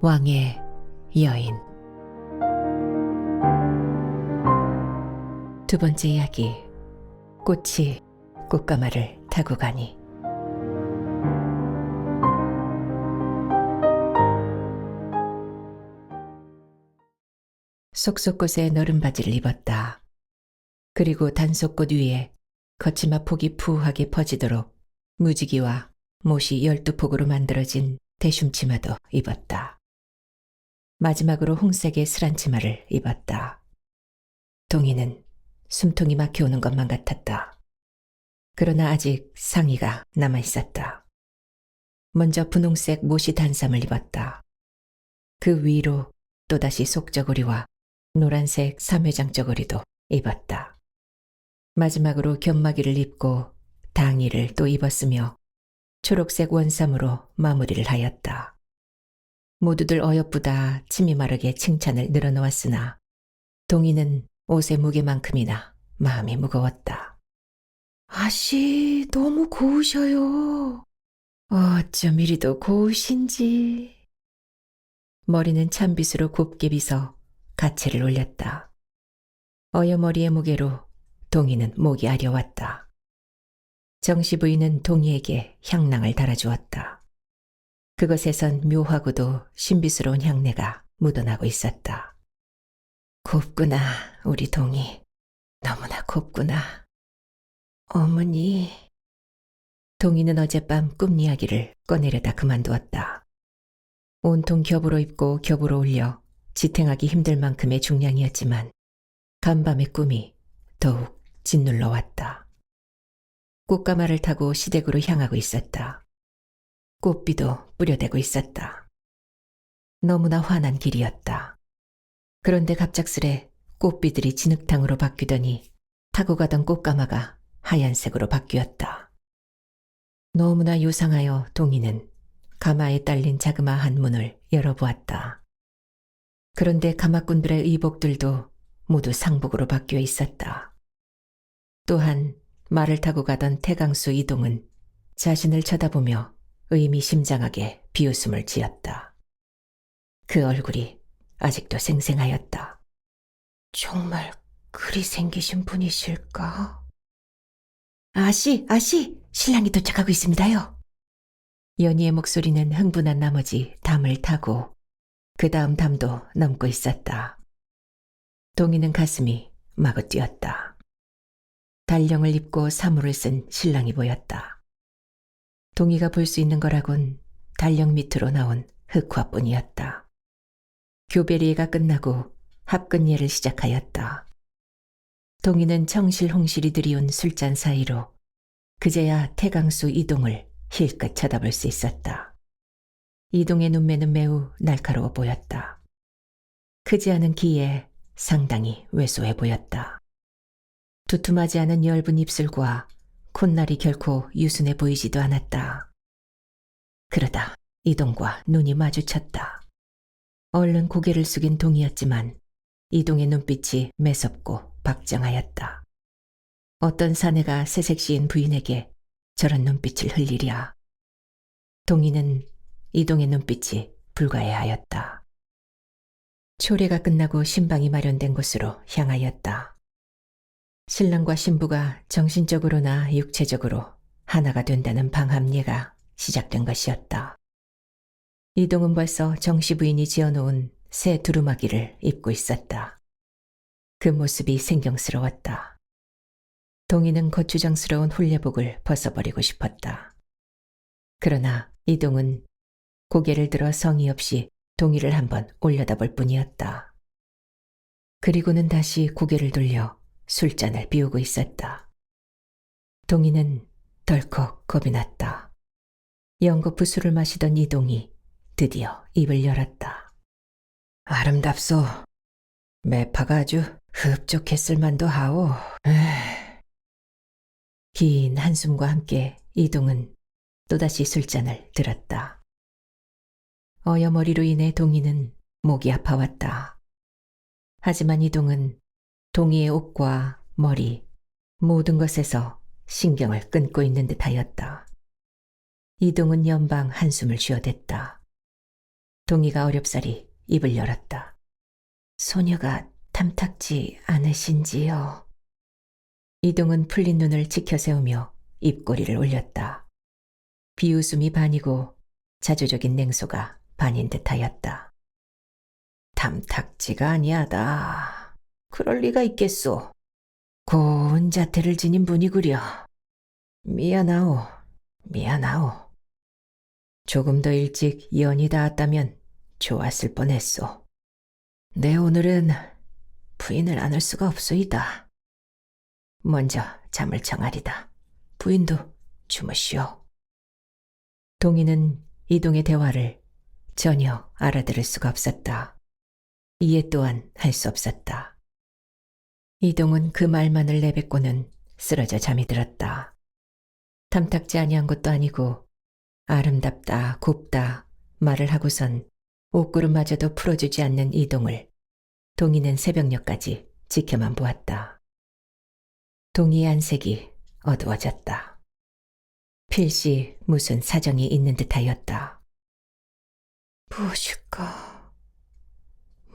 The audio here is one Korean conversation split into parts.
왕의 여인. 두 번째 이야기. 꽃이 꽃가마를 타고 가니. 속속꽃의 너른 바지를 입었다. 그리고 단속꽃 위에 거치마 폭이 푸하게 퍼지도록 무지개와 못이 12폭으로 만들어진 대숨치마도 입었다. 마지막으로 홍색의 스란 치마를 입었다. 동이는 숨통이 막혀오는 것만 같았다. 그러나 아직 상의가 남아있었다. 먼저 분홍색 모시 단삼을 입었다. 그 위로 또다시 속저고리와 노란색 삼회장 저고리도 입었다. 마지막으로 견마기를 입고 당의를 또 입었으며 초록색 원삼으로 마무리를 하였다. 모두들 어여쁘다 침이 마르게 칭찬을 늘어놓았으나 동이는 옷의 무게만큼이나 마음이 무거웠다. 아씨, 너무 고우셔요. 어쩜 이리도 고우신지. 머리는 찬빗으로 곱게 빗어 가채를 올렸다. 어여머리의 무게로 동이는 목이 아려왔다. 정씨 부인은 동이에게 향낭을 달아주었다. 그것에선 묘하고도 신비스러운 향내가 묻어나고 있었다. 곱구나, 우리 동이. 너무나 곱구나. 어머니. 동이는 어젯밤 꿈 이야기를 꺼내려다 그만두었다. 온통 겹으로 입고 겹으로 올려 지탱하기 힘들 만큼의 중량이었지만 간밤의 꿈이 더욱 짓눌러 왔다. 꽃가마를 타고 시댁으로 향하고 있었다. 꽃비도 뿌려대고 있었다. 너무나 환한 길이었다. 그런데 갑작스레 꽃비들이 진흙탕으로 바뀌더니 타고 가던 꽃가마가 하얀색으로 바뀌었다. 너무나 요상하여 동이는 가마에 딸린 자그마한 문을 열어보았다. 그런데 가마꾼들의 의복들도 모두 상복으로 바뀌어 있었다. 또한 말을 타고 가던 태강수 이동은 자신을 쳐다보며 의미심장하게 비웃음을 지었다. 그 얼굴이 아직도 생생하였다. 정말 그리 생기신 분이실까? 아씨, 신랑이 도착하고 있습니다요. 연희의 목소리는 흥분한 나머지 담을 타고 그 다음 담도 넘고 있었다. 동이는 가슴이 마구 뛰었다. 달령을 입고 사물을 쓴 신랑이 보였다. 동이가 볼 수 있는 거라곤 달령 밑으로 나온 흑화뿐이었다. 교배리회가 끝나고 합근예를 시작하였다. 동이는 청실홍실이 들이온 술잔 사이로 그제야 태강수 이동을 힐끗 쳐다볼 수 있었다. 이동의 눈매는 매우 날카로워 보였다. 크지 않은 키에 상당히 왜소해 보였다. 두툼하지 않은 엷은 입술과 콧날이 결코 유순해 보이지도 않았다. 그러다 이동과 눈이 마주쳤다. 얼른 고개를 숙인 동이었지만 이동의 눈빛이 매섭고 박정하였다. 어떤 사내가 새색시인 부인에게 저런 눈빛을 흘리랴. 동이는 이동의 눈빛이 불가해하였다. 초례가 끝나고 신방이 마련된 곳으로 향하였다. 신랑과 신부가 정신적으로나 육체적으로 하나가 된다는 방합례가 시작된 것이었다. 이동은 벌써 정씨 부인이 지어놓은 새 두루마기를 입고 있었다. 그 모습이 생경스러웠다. 동이는 거추장스러운 훌레복을 벗어버리고 싶었다. 그러나 이동은 고개를 들어 성의 없이 동이를 한번 올려다볼 뿐이었다. 그리고는 다시 고개를 돌려 술잔을 비우고 있었다. 동이는 덜컥 겁이 났다. 연거푸 술을 마시던 이동이 드디어 입을 열었다. 아름답소. 매파가 아주 흡족했을 만도 하오. 긴 한숨과 함께 이동은 또다시 술잔을 들었다. 어여머리로 인해 동이는 목이 아파왔다. 하지만 이동은 동이의 옷과 머리, 모든 것에서 신경을 끊고 있는 듯하였다. 이동은 연방 한숨을 쉬어댔다. 동희가 어렵사리 입을 열었다. 소녀가 탐탁지 않으신지요? 이동은 풀린 눈을 치켜세우며 입꼬리를 올렸다. 비웃음이 반이고 자조적인 냉소가 반인 듯하였다. 탐탁지가 아니하다. 그럴 리가 있겠소. 고운 자태를 지닌 분이구려. 미안하오, 미안하오. 조금 더 일찍 연이 닿았다면 좋았을 뻔했소. 내 오늘은 부인을 안을 수가 없소이다. 먼저 잠을 청하리다. 부인도 주무시오. 동희는 이동의 대화를 전혀 알아들을 수가 없었다. 이해 또한 할 수 없었다. 이동은 그 말만을 내뱉고는 쓰러져 잠이 들었다. 탐탁지 아니한 것도 아니고 아름답다 곱다 말을 하고선 옷구름마저도 풀어주지 않는 이동을 동희는 새벽녘까지 지켜만 보았다. 동희의 안색이 어두워졌다. 필시 무슨 사정이 있는 듯하였다. 무엇일까?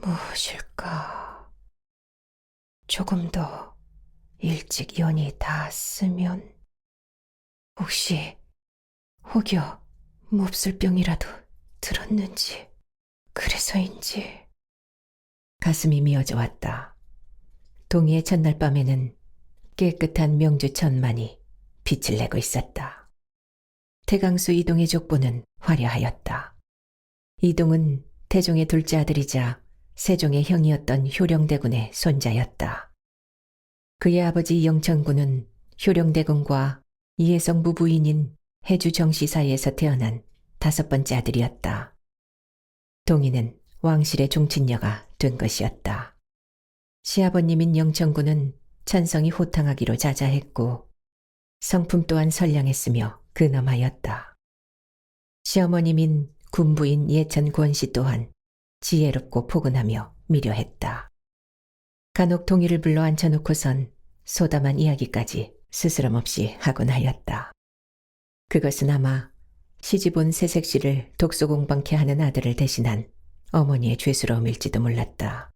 무엇일까? 조금 더 일찍 연이 닿았으면 혹시 혹여 몹쓸병이라도 들었는지 그래서인지 가슴이 미어져 왔다. 동희의 첫날 밤에는 깨끗한 명주 천만이 빛을 내고 있었다. 태강수 이동의 족보는 화려하였다. 이동은 태종의 둘째 아들이자 세종의 형이었던 효령대군의 손자였다. 그의 아버지 영천군은 효령대군과 이혜성 부인인 해주 정씨 사이에서 태어난 5번째 아들이었다. 동희는 왕실의 종친녀가 된 것이었다. 시아버님인 영천군은 천성이 호탕하기로 자자했고 성품 또한 선량했으며 근엄하였다. 시어머님인 군부인 예천 권씨 또한 지혜롭고 포근하며 미려했다. 간혹 동희를 불러 앉혀놓고선 소담한 이야기까지 스스럼 없이 하곤 하였다. 그것은 아마 시집온 새색시를 독소공방케 하는 아들을 대신한 어머니의 죄스러움일지도 몰랐다.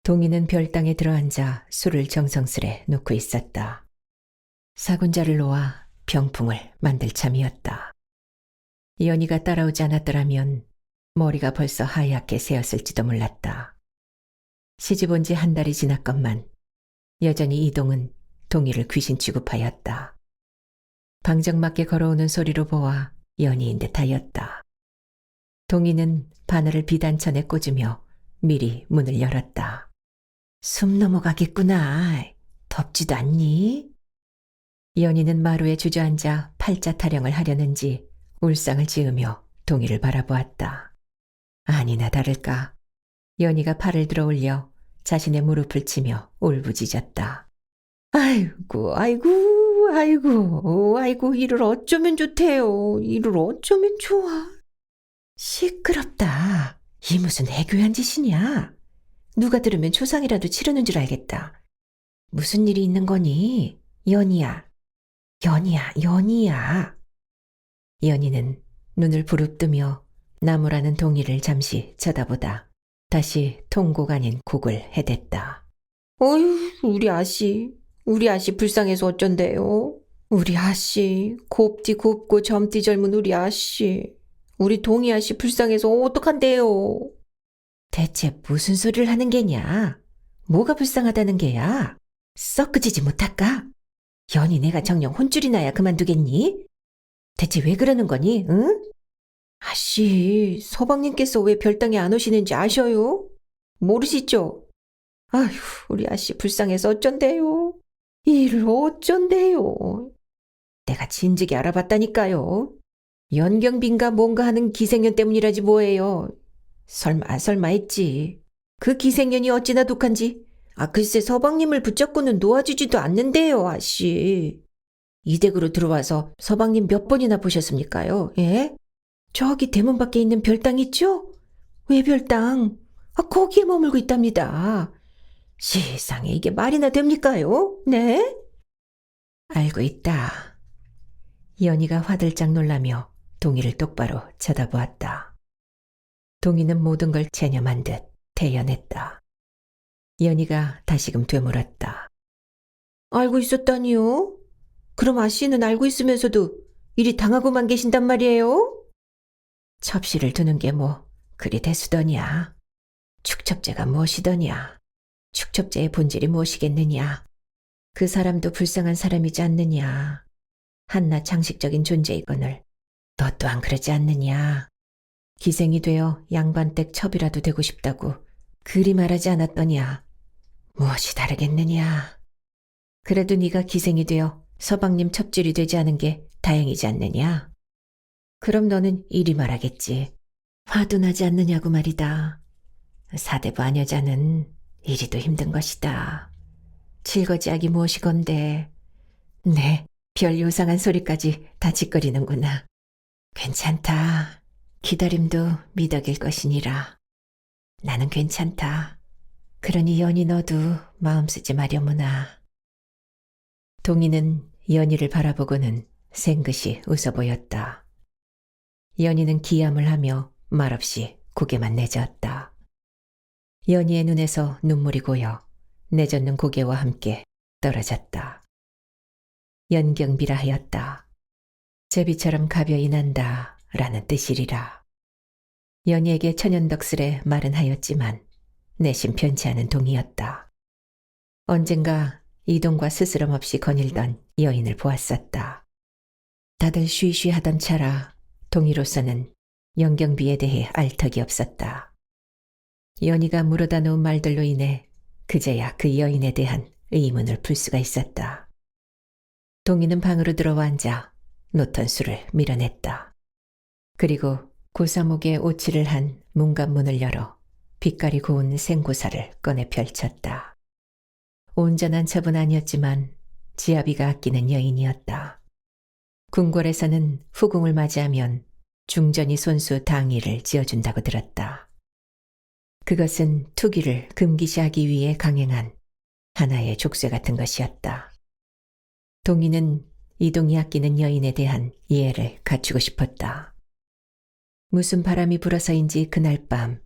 동희는 별당에 들어앉아 술을 정성스레 놓고 있었다. 사군자를 놓아 병풍을 만들 참이었다. 연희가 따라오지 않았더라면 머리가 벌써 하얗게 새었을지도 몰랐다. 시집 온 지 한 달이 지났건만 여전히 이동은 동희를 귀신 취급하였다. 방정맞게 걸어오는 소리로 보아 연희인 듯하였다. 동희는 바늘을 비단천에 꽂으며 미리 문을 열었다. 숨 넘어가겠구나. 덥지도 않니? 연희는 마루에 주저앉아 팔자 타령을 하려는지 울상을 지으며 동희를 바라보았다. 아니나 다를까 연희가 팔을 들어 올려 자신의 무릎을 치며 울부짖었다. 아이고 아이고 아이고 아이고 이를 어쩌면 좋대요. 이를 어쩌면 좋아. 시끄럽다. 이 무슨 해교한 짓이냐. 누가 들으면 초상이라도 치르는 줄 알겠다. 무슨 일이 있는 거니? 연희야. 연희야 연희야. 연희는 눈을 부릅뜨며 나무라는 동희를 잠시 쳐다보다 다시 통곡 아닌 곡을 해댔다. 어휴 우리 아씨 불쌍해서 어쩐대요. 우리 아씨 곱디 곱고 젊디 젊은 우리 아씨. 우리 동희 아씨 불쌍해서 어떡한대요. 대체 무슨 소리를 하는 게냐. 뭐가 불쌍하다는 게야. 썩그지지 못할까. 연희 내가 정녕 혼쭐이 나야 그만두겠니? 대체 왜 그러는 거니, 응? 아씨, 서방님께서 왜 별당에 안 오시는지 아셔요? 모르시죠? 아휴, 우리 아씨 불쌍해서 어쩐대요? 이를 어쩐대요? 내가 진즉에 알아봤다니까요. 연경빈가 뭔가 하는 기생년 때문이라지 뭐예요. 설마 했지. 그 기생년이 어찌나 독한지. 글쎄 서방님을 붙잡고는 놓아주지도 않는데요, 아씨. 이 댁으로 들어와서 서방님 몇 번이나 보셨습니까요? 예? 저기 대문 밖에 있는 별당 있죠? 외별당. 거기에 머물고 있답니다. 세상에 이게 말이나 됩니까요? 네? 알고 있다. 연희가 화들짝 놀라며 동희를 똑바로 쳐다보았다. 동희는 모든 걸 체념한 듯 대연했다. 연희가 다시금 되물었다. 알고 있었다니요? 그럼 아씨는 알고 있으면서도 이리 당하고만 계신단 말이에요? 첩시를 두는 게 뭐 그리 대수더냐. 축첩제가 무엇이더냐. 축첩제의 본질이 무엇이겠느냐. 그 사람도 불쌍한 사람이지 않느냐. 한낱 장식적인 존재이거늘 너 또한 그러지 않느냐. 기생이 되어 양반댁 첩이라도 되고 싶다고 그리 말하지 않았더냐. 무엇이 다르겠느냐. 그래도 네가 기생이 되어 서방님 첩질이 되지 않은 게 다행이지 않느냐. 그럼 너는 이리 말하겠지. 화도 나지 않느냐고 말이다. 사대부 아녀자는 이리도 힘든 것이다. 칠거지악이 무엇이건데. 네, 별 요상한 소리까지 다 짓거리는구나. 괜찮다. 기다림도 미덕일 것이니라. 나는 괜찮다. 그러니 연희 너도 마음 쓰지 마려무나. 동희는 연희를 바라보고는 생긋이 웃어 보였다. 연희는 기함을 하며 말없이 고개만 내저었다. 연희의 눈에서 눈물이 고여 내젓는 고개와 함께 떨어졌다. 연경비라 하였다. 제비처럼 가벼이 난다 라는 뜻이리라. 연희에게 천연덕스레 말은 하였지만 내심 편치 않은 동이었다. 언젠가 이동과 스스럼 없이 거닐던 여인을 보았었다. 다들 쉬쉬하던 차라 동희로서는 연경비에 대해 알 턱이 없었다. 연희가 물어다 놓은 말들로 인해 그제야 그 여인에 대한 의문을 풀 수가 있었다. 동희는 방으로 들어와 앉아 놓던 술을 밀어냈다. 그리고 고사목에 오치를 한 문간문을 열어 빛깔이 고운 생고사를 꺼내 펼쳤다. 온전한 첩은 아니었지만 지아비가 아끼는 여인이었다. 궁궐에서는 후궁을 맞이하면 중전이 손수 당의를 지어준다고 들었다. 그것은 투기를 금기시하기 위해 강행한 하나의 족쇄 같은 것이었다. 동희는 이동이 아끼는 여인에 대한 이해를 갖추고 싶었다. 무슨 바람이 불어서인지 그날 밤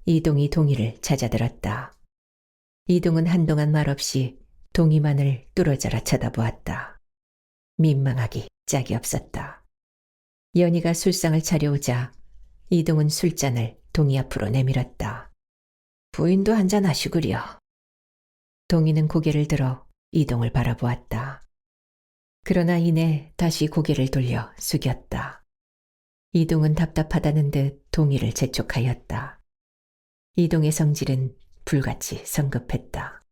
이동이 동희를 찾아들었다. 이동은 한동안 말없이 동희만을 뚫어져라 쳐다보았다. 민망하기 짝이 없었다. 연희가 술상을 차려오자 이동은 술잔을 동희 앞으로 내밀었다. 부인도 한잔 하시구려. 동희는 고개를 들어 이동을 바라보았다. 그러나 이내 다시 고개를 돌려 숙였다. 이동은 답답하다는 듯 동희를 재촉하였다. 이동의 성질은 불같이 성급했다.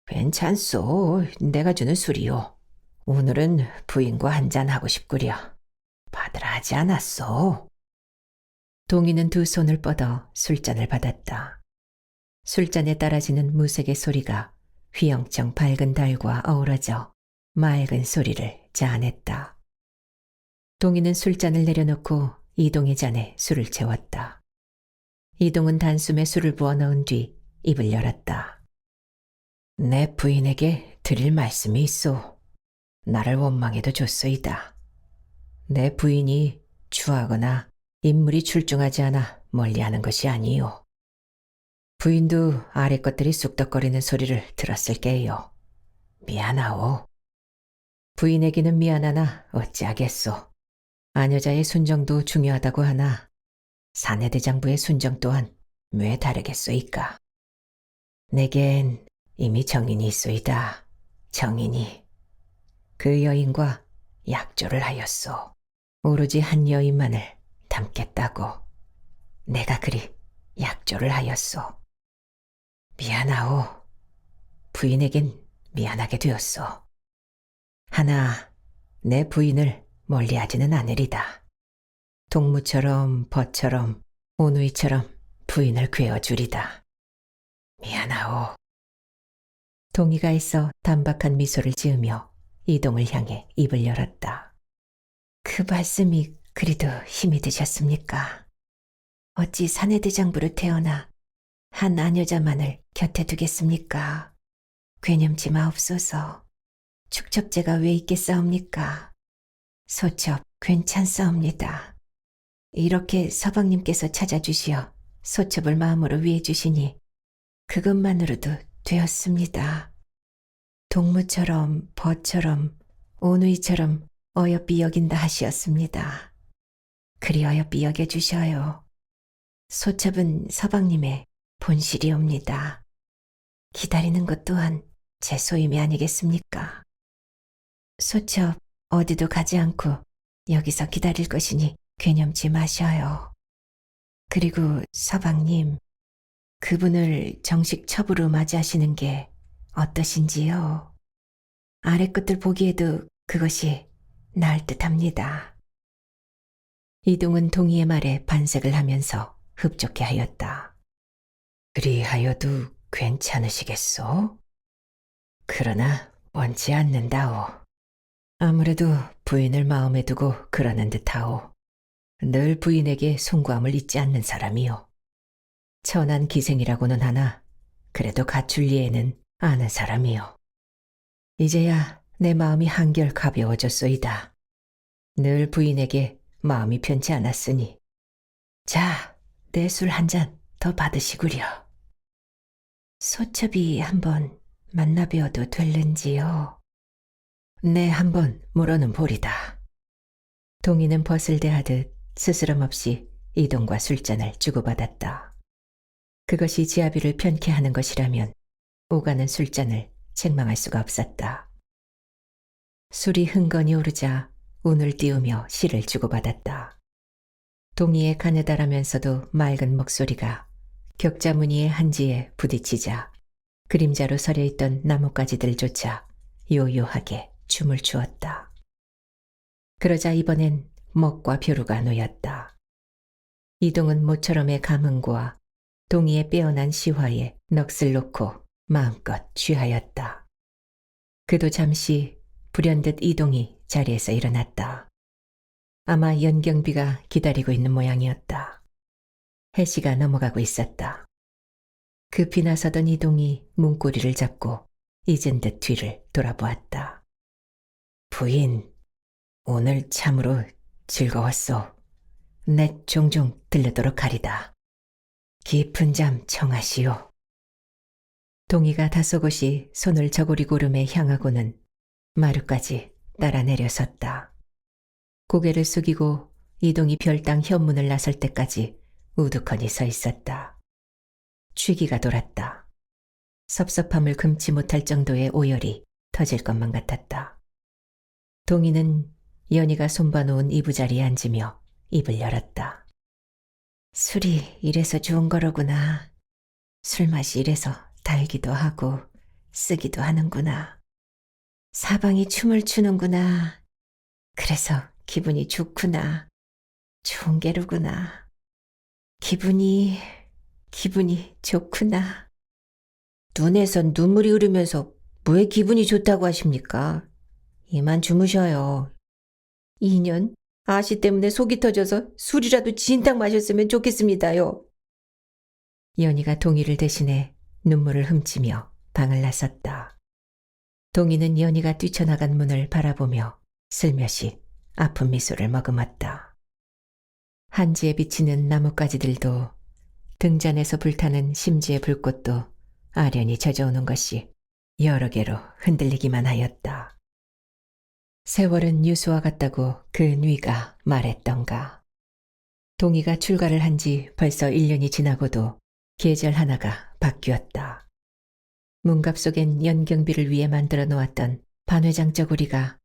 괜찮소. 내가 주는 술이요. 오늘은 부인과 한잔하고 싶구려. 받으라 하지 않았소. 동희는 두 손을 뻗어 술잔을 받았다. 술잔에 따라지는 무색의 소리가 휘영청 밝은 달과 어우러져 맑은 소리를 자아냈다. 동희는 술잔을 내려놓고 이동의 잔에 술을 채웠다. 이동은 단숨에 술을 부어 넣은 뒤 입을 열었다. 내 부인에게 드릴 말씀이 있소. 나를 원망해도 좋소이다. 내 부인이 추하거나 인물이 출중하지 않아 멀리하는 것이 아니요. 부인도 아래 것들이 쑥덕거리는 소리를 들었을게요. 미안하오. 부인에게는 미안하나 어찌하겠소. 아녀자의 순정도 중요하다고 하나 사내대장부의 순정 또한 왜 다르겠소이까. 내겐 이미 정인이 있소이다. 정인이. 그 여인과 약조를 하였소. 오로지 한 여인만을 담겠다고. 내가 그리 약조를 하였소. 미안하오. 부인에겐 미안하게 되었소. 하나 내 부인을 멀리하지는 않으리다. 동무처럼 벗처럼 오누이처럼 부인을 괴어주리다. 미안하오. 동희가 있어 단박한 미소를 지으며 이동을 향해 입을 열었다. 그 말씀이 그리도 힘이 드셨습니까? 어찌 사내대장부로 태어나 한 아녀자만을 곁에 두겠습니까? 괴념치 마옵소서. 축첩제가 왜 있겠사옵니까? 소첩 괜찮사옵니다. 이렇게 서방님께서 찾아주시어 소첩을 마음으로 위해 주시니 그것만으로도 되었습니다. 동무처럼 벗처럼 오누이처럼 어여삐 여긴다 하시었습니다. 그리 어여삐 여겨주셔요. 소첩은 서방님의 본실이옵니다. 기다리는 것 또한 제 소임이 아니겠습니까? 소첩 어디도 가지 않고 여기서 기다릴 것이니 괴념치 마셔요. 그리고 서방님, 그분을 정식 첩으로 맞이하시는 게 어떠신지요? 아래끝을 보기에도 그것이 나을 듯합니다. 이동은 동희의 말에 반색을 하면서 흡족해 하였다. 그리하여도 괜찮으시겠소? 그러나 원치 않는다오. 아무래도 부인을 마음에 두고 그러는 듯하오. 늘 부인에게 송구함을 잊지 않는 사람이요. 천한 기생이라고는 하나 그래도 갖출 리에는 아는 사람이요. 이제야 내 마음이 한결 가벼워졌소이다. 늘 부인에게 마음이 편치 않았으니. 자, 내 술 한 잔 더 받으시구려. 소첩이 한번 만나뵈어도 될는지요? 네, 한번 물어는 보리다. 동희는 벗을 대하듯 스스럼 없이 이동과 술잔을 주고받았다. 그것이 지아비를 편케 하는 것이라면 오가는 술잔을 책망할 수가 없었다. 술이 흥건히 오르자 운을 띄우며 시를 주고받았다. 동희의 가느다라면서도 맑은 목소리가 격자 무늬의 한지에 부딪히자 그림자로 서려있던 나뭇가지들조차 요요하게 춤을 추었다. 그러자 이번엔 먹과 벼루가 놓였다. 이동은 모처럼의 감흥과 동희의 빼어난 시화에 넋을 놓고 마음껏 취하였다. 그도 잠시 불현듯 이동이 자리에서 일어났다. 아마 연경비가 기다리고 있는 모양이었다. 해시가 넘어가고 있었다. 급히 나서던 이동이 문고리를 잡고 잊은 듯 뒤를 돌아보았다. 부인, 오늘 참으로 즐거웠소. 내 종종 들르도록 하리다. 깊은 잠 청하시오. 동희가 다소곳이 손을 저고리 고름에 향하고는 마루까지 따라 내려섰다. 고개를 숙이고 이동이 별당 현문을 나설 때까지 우두커니 서 있었다. 취기가 돌았다. 섭섭함을 금치 못할 정도의 오열이 터질 것만 같았다. 동희는 연희가 손봐놓은 이부자리에 앉으며 입을 열었다. 술이 이래서 좋은 거로구나. 술맛이 이래서 달기도 하고 쓰기도 하는구나. 사방이 춤을 추는구나. 그래서 기분이 좋구나. 좋은 게로구나. 기분이 좋구나. 눈에선 눈물이 흐르면서 왜 기분이 좋다고 하십니까? 이만 주무셔요. 2년 아씨 때문에 속이 터져서 술이라도 진탕 마셨으면 좋겠습니다요. 연희가 동희를 대신해 눈물을 훔치며 방을 나섰다. 동희는 연희가 뛰쳐나간 문을 바라보며 슬며시 아픈 미소를 머금었다. 한지에 비치는 나뭇가지들도 등잔에서 불타는 심지의 불꽃도 아련히 젖어오는 것이 여러 개로 흔들리기만 하였다. 세월은 유수와 같다고 그 뉘가 말했던가. 동희가 출가를 한 지 벌써 1년이 지나고도 계절 하나가 바뀌었다. 문갑 속엔 연경비를 위해 만들어 놓았던 반회장 저고리가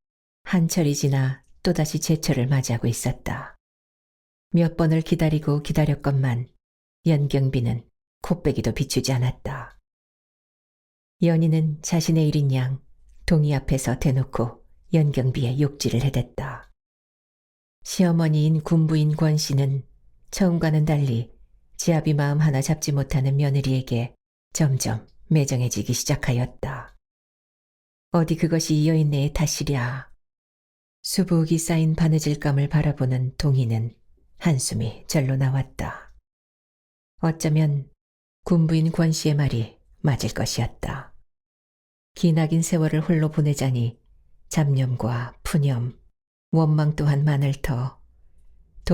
한철이 지나 또다시 제철을 맞이하고 있었다. 몇 번을 기다리고 기다렸건만 연경비는 코빼기도 비추지 않았다. 연희는 자신의 일인 양 동희 앞에서 대놓고 연경비의 욕지를 해댔다. 시어머니인 군부인 권씨는 처음과는 달리 지아비 마음 하나 잡지 못하는 며느리에게 점점 매정해지기 시작하였다. 어디 그것이 이 여인네의 탓이랴. 수북이 쌓인 바느질감을 바라보는 동희는 한숨이 절로 나왔다. 어쩌면 군부인 권씨의 말이 맞을 것이었다. 기나긴 세월을 홀로 보내자니 잡념과 푸념, 원망 또한 많을 터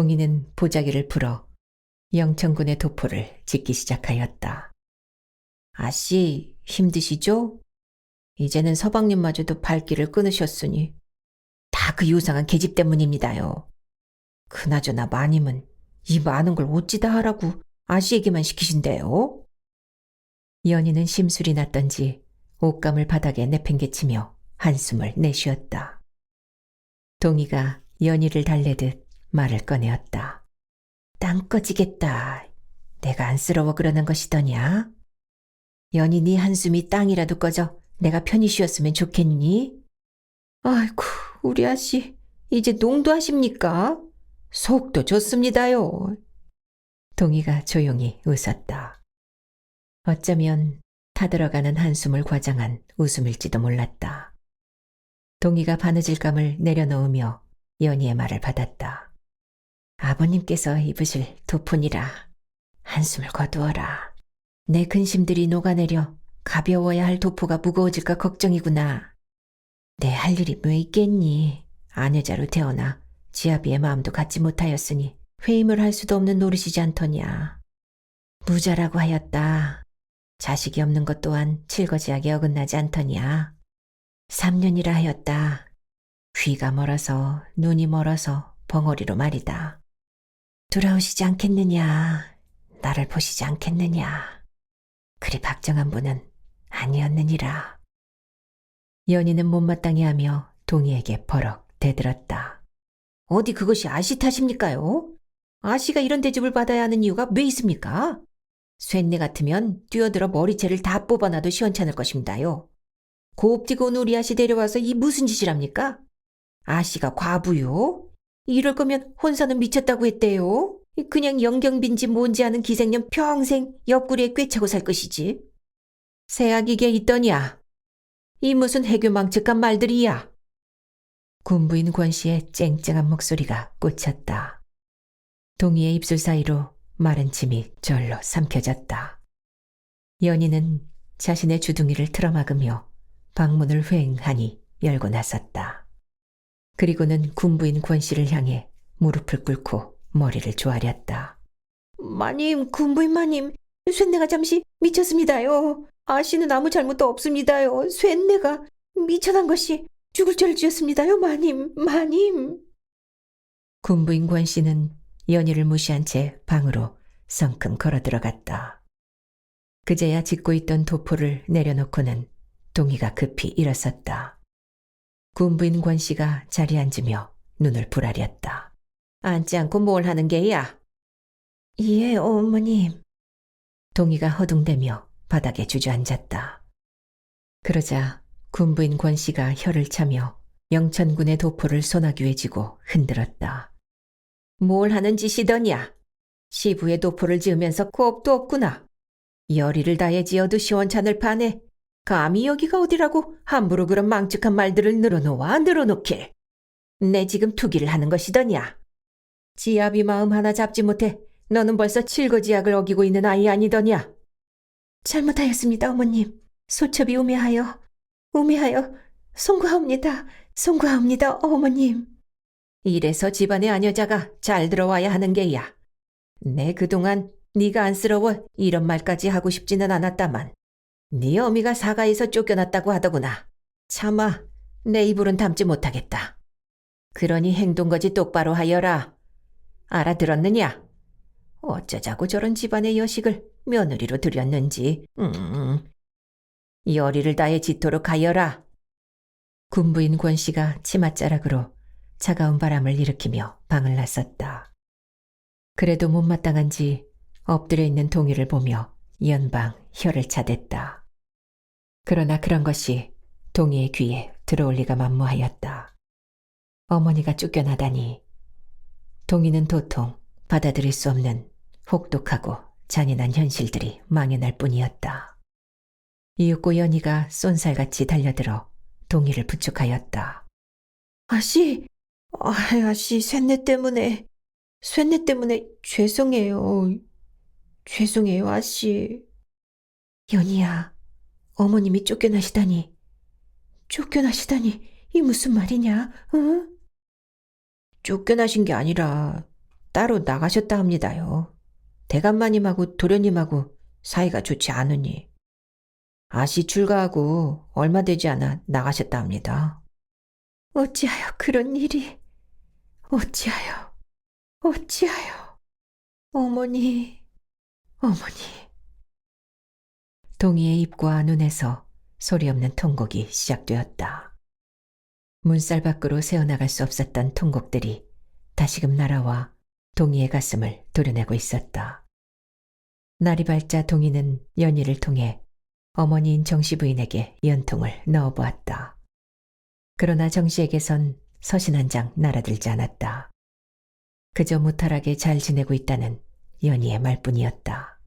동희는 보자기를 풀어 영천군의 도포를 짓기 시작하였다. 아씨, 힘드시죠? 이제는 서방님마저도 발길을 끊으셨으니 다 그 요상한 계집 때문입니다요. 그나저나 마님은 이 많은 걸 어찌다 하라고 아씨에게만 시키신대요? 연희는 심술이 났던지 옷감을 바닥에 내팽개치며 한숨을 내쉬었다. 동희가 연희를 달래듯 말을 꺼내었다. 땅 꺼지겠다. 내가 안쓰러워 그러는 것이더냐? 연희 네 한숨이 땅이라도 꺼져 내가 편히 쉬었으면 좋겠니? 아이고, 우리 아씨 이제 농도 하십니까? 속도 좋습니다요. 동희가 조용히 웃었다. 어쩌면 타들어가는 한숨을 과장한 웃음일지도 몰랐다. 동희가 바느질 감을 내려놓으며 연희의 말을 받았다. 아버님께서 입으실 도폰이라 한숨을 거두어라. 내 근심들이 녹아내려 가벼워야 할 도포가 무거워질까 걱정이구나. 내 할 일이 뭐 있겠니? 아내자로 태어나 지아비의 마음도 갖지 못하였으니 회임을 할 수도 없는 노릇이지 않더냐. 무자라고 하였다. 자식이 없는 것 또한 칠거지하게 어긋나지 않더냐. 3년이라 하였다. 귀가 멀어서 눈이 멀어서 벙어리로 말이다. 돌아오시지 않겠느냐. 나를 보시지 않겠느냐. 그리 박정한 분은 아니었느니라. 연희는 못마땅해 하며 동희에게 버럭 대들었다. 어디 그것이 아씨 탓입니까요? 아씨가 이런 대접을 받아야 하는 이유가 왜 있습니까? 쇳내 같으면 뛰어들어 머리채를 다 뽑아놔도 시원찮을 것입니다요. 곱디고 온 우리 아씨 데려와서 이 무슨 짓이랍니까? 아씨가 과부요? 이럴 거면 혼사는 미쳤다고 했대요. 그냥 영경빈지 뭔지 아는 기생년 평생 옆구리에 꿰차고 살 것이지. 새아기게 있더냐? 이 무슨 해교망측한 말들이야. 군부인 권씨의 쨍쨍한 목소리가 꽂혔다. 동희의 입술 사이로 마른 침이 절로 삼켜졌다. 연희는 자신의 주둥이를 틀어막으며 방문을 휑하니 열고 나섰다. 그리고는 군부인 권씨를 향해 무릎을 꿇고 머리를 조아렸다. 마님, 군부인 마님, 쇳내가 잠시 미쳤습니다요. 아씨는 아무 잘못도 없습니다요. 쇳내가 미쳐난 것이 죽을 죄를 지었습니다요, 마님, 마님. 군부인 권씨는 연희를 무시한 채 방으로 성큼 걸어 들어갔다. 그제야 짚고 있던 도포를 내려놓고는 동희가 급히 일어섰다. 군부인 권씨가 자리에 앉으며 눈을 부라렸다. 앉지 않고 뭘 하는 게야? 예, 어머님. 동희가 허둥대며 바닥에 주저앉았다. 그러자 군부인 권씨가 혀를 차며 영천군의 도포를 소나귀에 쥐고 흔들었다. 뭘 하는 짓이더냐? 시부의 도포를 지으면서 겁도 없구나. 열의를 다해 지어도 시원찮을 판에 감히 여기가 어디라고 함부로 그런 망측한 말들을 늘어놓길. 내 지금 투기를 하는 것이더냐? 지아비 마음 하나 잡지 못해 너는 벌써 칠거지약을 어기고 있는 아이 아니더냐? 잘못하였습니다, 어머님. 소첩이 우매하여 송구하옵니다, 어머님. 이래서 집안의 아녀자가 잘 들어와야 하는 게야. 내 그동안 네가 안쓰러워 이런 말까지 하고 싶지는 않았다만 네 어미가 사가에서 쫓겨났다고 하더구나. 차마 내 입으론 담지 못하겠다. 그러니 행동거지 똑바로 하여라. 알아들었느냐? 어쩌자고 저런 집안의 여식을 며느리로 들였는지. 열의를 다해 짓도록 하여라. 군부인 권씨가 치맛자락으로 차가운 바람을 일으키며 방을 나섰다. 그래도 못마땅한지 엎드려 있는 동희를 보며 연방 혀를 차댔다. 그러나 그런 것이 동희의 귀에 들어올 리가 만무하였다. 어머니가 쫓겨나다니. 동희는 도통 받아들일 수 없는 혹독하고 잔인한 현실들이 망연할 뿐이었다. 이윽고 연희가 쏜살같이 달려들어 동희를 부축하였다. 아씨, 쇳내 때문에 죄송해요. 아씨. 연희야, 어머님이 쫓겨나시다니 이 무슨 말이냐, 응? 쫓겨나신 게 아니라 따로 나가셨다 합니다요. 대감마님하고 도련님하고 사이가 좋지 않으니. 아씨 출가하고 얼마 되지 않아 나가셨다 합니다. 어찌하여 그런 일이, 어찌하여, 어찌하여. 어머니, 어머니. 동희의 입과 눈에서 소리 없는 통곡이 시작되었다. 문살 밖으로 새어나갈 수 없었던 통곡들이 다시금 날아와 동희의 가슴을 도려내고 있었다. 날이 밝자 동희는 연희를 통해 어머니인 정씨 부인에게 연통을 넣어보았다. 그러나 정씨에게선 서신 한 장 날아들지 않았다. 그저 무탈하게 잘 지내고 있다는 연희의 말뿐이었다.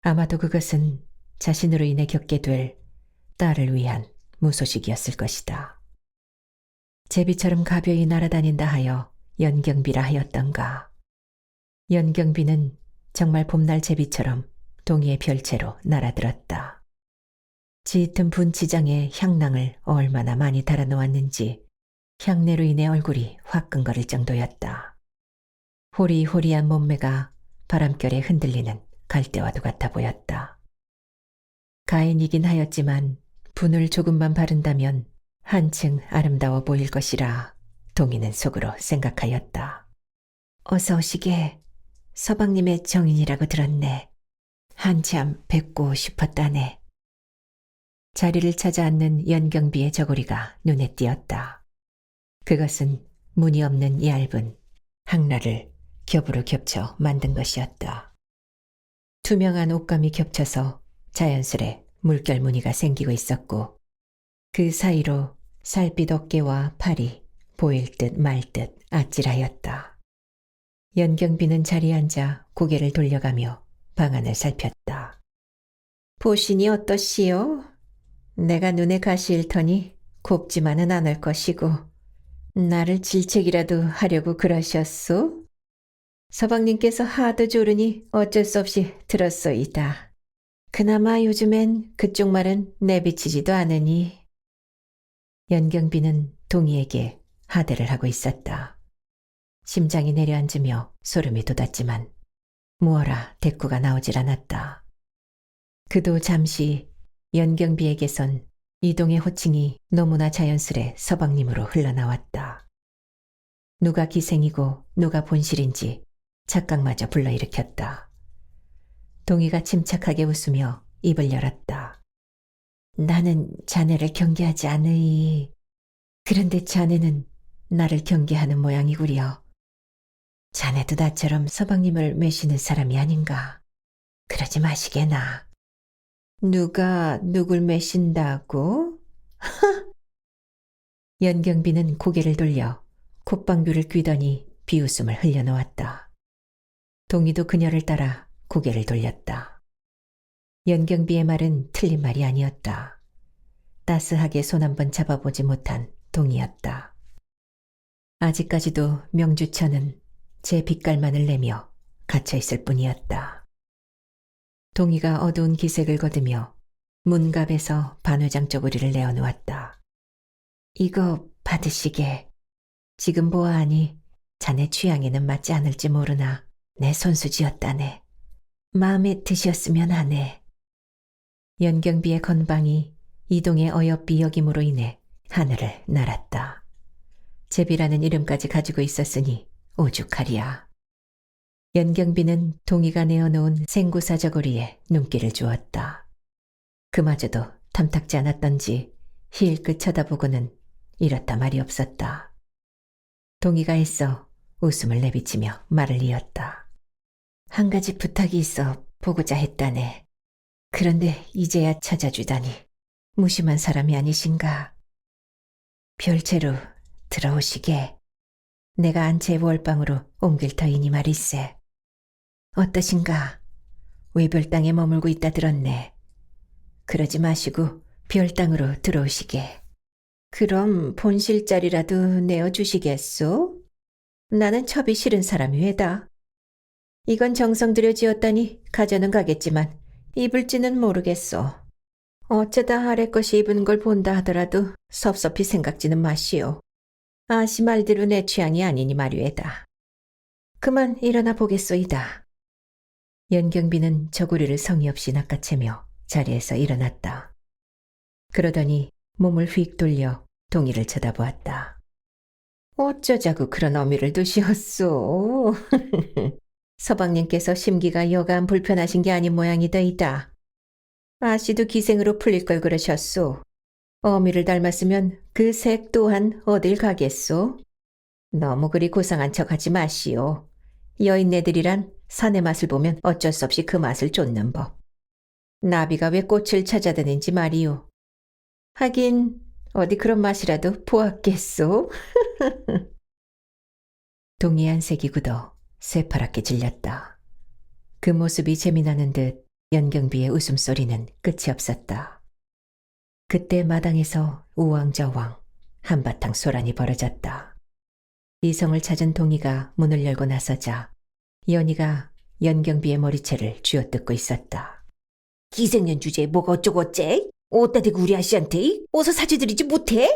아마도 그것은 자신으로 인해 겪게 될 딸을 위한 무소식이었을 것이다. 제비처럼 가벼이 날아다닌다 하여 연경비라 하였던가. 연경비는 정말 봄날 제비처럼 동희의 별채로 날아들었다. 짙은 분치장에 향낭을 얼마나 많이 달아놓았는지 향내로 인해 얼굴이 화끈거릴 정도였다. 호리호리한 몸매가 바람결에 흔들리는 갈대와도 같아 보였다. 가인이긴 하였지만 분을 조금만 바른다면 한층 아름다워 보일 것이라 동희는 속으로 생각하였다. 어서 오시게. 서방님의 정인이라고 들었네. 한참 뵙고 싶었다네. 자리를 찾아 앉는 연경비의 저고리가 눈에 띄었다. 그것은 무늬 없는 얇은 항라를 겹으로 겹쳐 만든 것이었다. 투명한 옷감이 겹쳐서 자연스레 물결 무늬가 생기고 있었고 그 사이로 살빛 어깨와 팔이 보일 듯 말 듯 아찔하였다. 연경비는 자리에 앉아 고개를 돌려가며 방안을 살폈다. 보시니 어떠시오? 내가 눈에 가시 잃더니 곱지만은 않을 것이고 나를 질책이라도 하려고 그러셨소? 서방님께서 하도 조르니 어쩔 수 없이 들었소이다. 그나마 요즘엔 그쪽 말은 내비치지도 않으니. 연경비는 동희에게 하대를 하고 있었다. 심장이 내려앉으며 소름이 돋았지만 무어라 대꾸가 나오질 않았다. 그도 잠시 연경비에게선 이동의 호칭이 너무나 자연스레 서방님으로 흘러나왔다. 누가 기생이고 누가 본실인지 착각마저 불러일으켰다. 동희가 침착하게 웃으며 입을 열었다. 나는 자네를 경계하지 않으이. 그런데 자네는 나를 경계하는 모양이구려. 자네도 나처럼 서방님을 매시는 사람이 아닌가. 그러지 마시게나. 누가 누굴 매신다고? 연경비는 고개를 돌려 콧방귀를 뀌더니 비웃음을 흘려놓았다. 동희도 그녀를 따라 고개를 돌렸다. 연경비의 말은 틀린 말이 아니었다. 따스하게 손 한번 잡아보지 못한 동희였다. 아직까지도 명주천은 제 빛깔만을 내며 갇혀있을 뿐이었다. 동희가 어두운 기색을 거두며 문갑에서 반회장 쪼그리를 내어놓았다. 이거 받으시게. 지금 보아하니 자네 취향에는 맞지 않을지 모르나 내 손수지였다네. 마음에 드셨으면 하네. 연경비의 건방이 이동의 어여삐 여김으로 인해 하늘을 날았다. 제비라는 이름까지 가지고 있었으니 오죽하리야. 연경비는 동희가 내어놓은 생구사 저고리에 눈길을 주었다. 그마저도 탐탁지 않았던지 힐끗 쳐다보고는 이렇다 말이 없었다. 동희가 애써 웃음을 내비치며 말을 이었다. 한 가지 부탁이 있어 보고자 했다네. 그런데 이제야 찾아주다니 무심한 사람이 아니신가. 별채로 들어오시게. 내가 안채 월방으로 옮길 터이니 말일세. 어떠신가? 외별땅에 머물고 있다 들었네. 그러지 마시고 별땅으로 들어오시게. 그럼 본실자리라도 내어주시겠소? 나는 첩이 싫은 사람이 왜다. 이건 정성 들여 지었다니 가져는 가겠지만 입을지는 모르겠소. 어쩌다 아래 것이 입은 걸 본다 하더라도 섭섭히 생각지는 마시오. 아시 말대로 내 취향이 아니니 말이외다. 그만 일어나 보겠소이다. 연경비는 저고리를 성의 없이 낚아채며 자리에서 일어났다. 그러더니 몸을 휙 돌려 동희를 쳐다보았다. 어쩌자고 그런 어미를 두시었소. 서방님께서 심기가 여간 불편하신 게 아닌 모양이더이다. 아씨도 기생으로 풀릴 걸 그러셨소. 어미를 닮았으면 그 색 또한 어딜 가겠소? 너무 그리 고상한 척하지 마시오. 여인네들이란 산의 맛을 보면 어쩔 수 없이 그 맛을 쫓는 법. 나비가 왜 꽃을 찾아다니는지 말이오. 하긴 어디 그런 맛이라도 보았겠소? 동이 안색이 굳어 새파랗게 질렸다. 그 모습이 재미나는 듯 연경비의 웃음소리는 끝이 없었다. 그때 마당에서 우왕좌왕 한바탕 소란이 벌어졌다. 이성을 찾은 동이가 문을 열고 나서자 연희가 연경비의 머리채를 쥐어뜯고 있었다. 기생년 주제에 뭐가 어쩌고 어째? 어따 대고 우리 아씨한테 어서 사죄드리지 못해?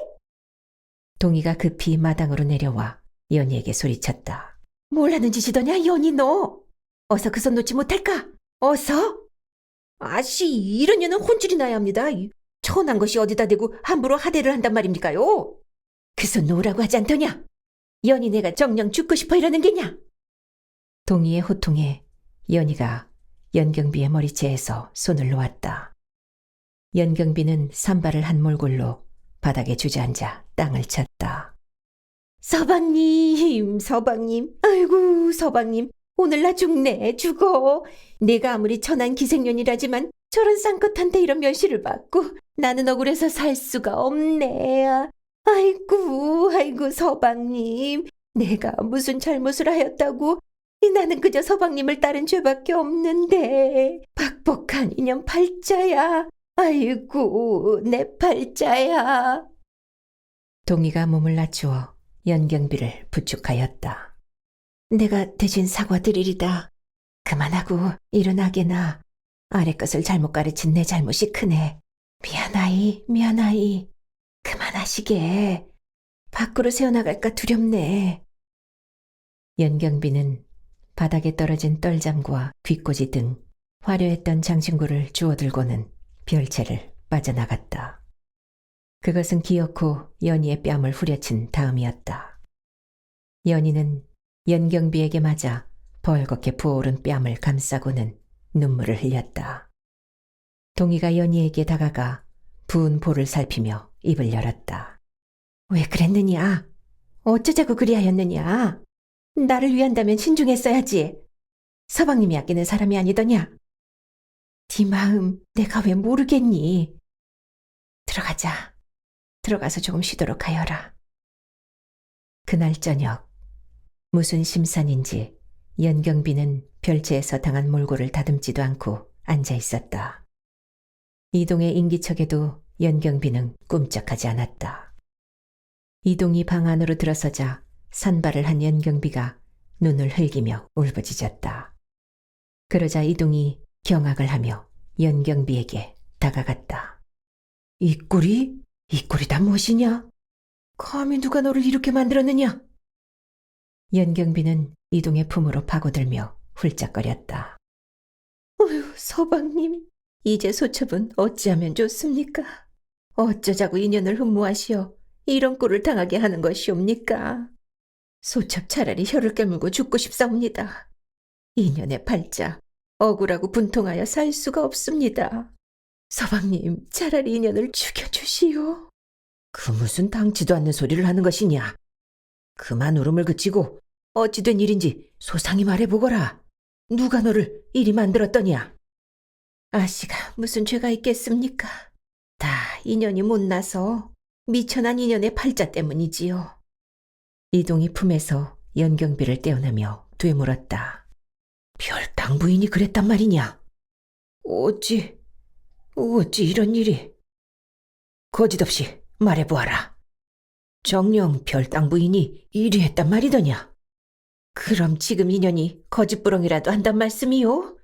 동이가 급히 마당으로 내려와 연희에게 소리쳤다. 뭘 하는 짓이더냐 연희 너? 어서 그 손 놓지 못할까? 어서? 아씨 이런 년은 혼쭐이 나야 합니다. 천한 것이 어디다 대고 함부로 하대를 한단 말입니까요? 그 손 놓으라고 하지 않더냐? 연희 내가 정녕 죽고 싶어 이러는 게냐? 동희의 호통에 연희가 연경비의 머리채에서 손을 놓았다. 연경비는 산발을 한 몰골로 바닥에 주저앉아 땅을 쳤다. 서방님, 서방님, 아이고 서방님, 오늘 나 죽네, 죽어. 내가 아무리 천한 기생년이라지만 저런 쌍껏한테 이런 멸시를 받고 나는 억울해서 살 수가 없네. 아이고 서방님, 내가 무슨 잘못을 하였다고? 나는 그저 서방님을 따른 죄밖에 없는데 박복한 인연 팔자야. 아이고 내 팔자야. 동희가 몸을 낮추어 연경비를 부축하였다. 내가 대신 사과드리리다. 그만하고 일어나게나. 아래 것을 잘못 가르친 내 잘못이 크네. 미안하이. 그만하시게. 밖으로 새어나갈까 두렵네. 연경비는 바닥에 떨어진 떨잠과 귓꽂이 등 화려했던 장신구를 주워들고는 별채를 빠져나갔다. 그것은 기어코 연희의 뺨을 후려친 다음이었다. 연희는 연경비에게 맞아 벌겋게 부어오른 뺨을 감싸고는 눈물을 흘렸다. 동희가 연희에게 다가가 부은 볼을 살피며 입을 열었다. 왜 그랬느냐? 어쩌자고 그리하였느냐? 나를 위한다면 신중했어야지. 서방님이 아끼는 사람이 아니더냐? 네 마음 내가 왜 모르겠니? 들어가자. 들어가서 조금 쉬도록 하여라. 그날 저녁 무슨 심산인지 연경비는 별채에서 당한 몰골을 다듬지도 않고 앉아 있었다. 이동의 인기척에도 연경비는 꿈쩍하지 않았다. 이동이 방 안으로 들어서자 산발을 한 연경비가 눈을 흘기며 울부짖었다. 그러자 이동이 경악을 하며 연경비에게 다가갔다. 이 꼴이 다 무엇이냐? 감히 누가 너를 이렇게 만들었느냐? 연경비는 이동의 품으로 파고들며 훌쩍거렸다. 어휴, 서방님, 이제 소첩은 어찌하면 좋습니까? 어쩌자고 인연을 흠모하시어 이런 꼴을 당하게 하는 것이옵니까? 소첩 차라리 혀를 깨물고 죽고 싶사옵니다. 인연의 팔자, 억울하고 분통하여 살 수가 없습니다. 서방님, 차라리 인연을 죽여주시오. 그 무슨 당치도 않는 소리를 하는 것이냐? 그만 울음을 그치고 어찌 된 일인지 소상히 말해보거라. 누가 너를 이리 만들었더냐? 아씨가 무슨 죄가 있겠습니까? 다 인연이 못나서 미천한 인연의 팔자 때문이지요. 이동이 품에서 연경비를 떼어내며 되물었다. 별당 부인이 그랬단 말이냐? 어찌 이런 일이? 거짓없이 말해보아라. 정녕 별당 부인이 이리 했단 말이더냐? 그럼 지금 인연이 거짓부렁이라도 한단 말씀이요?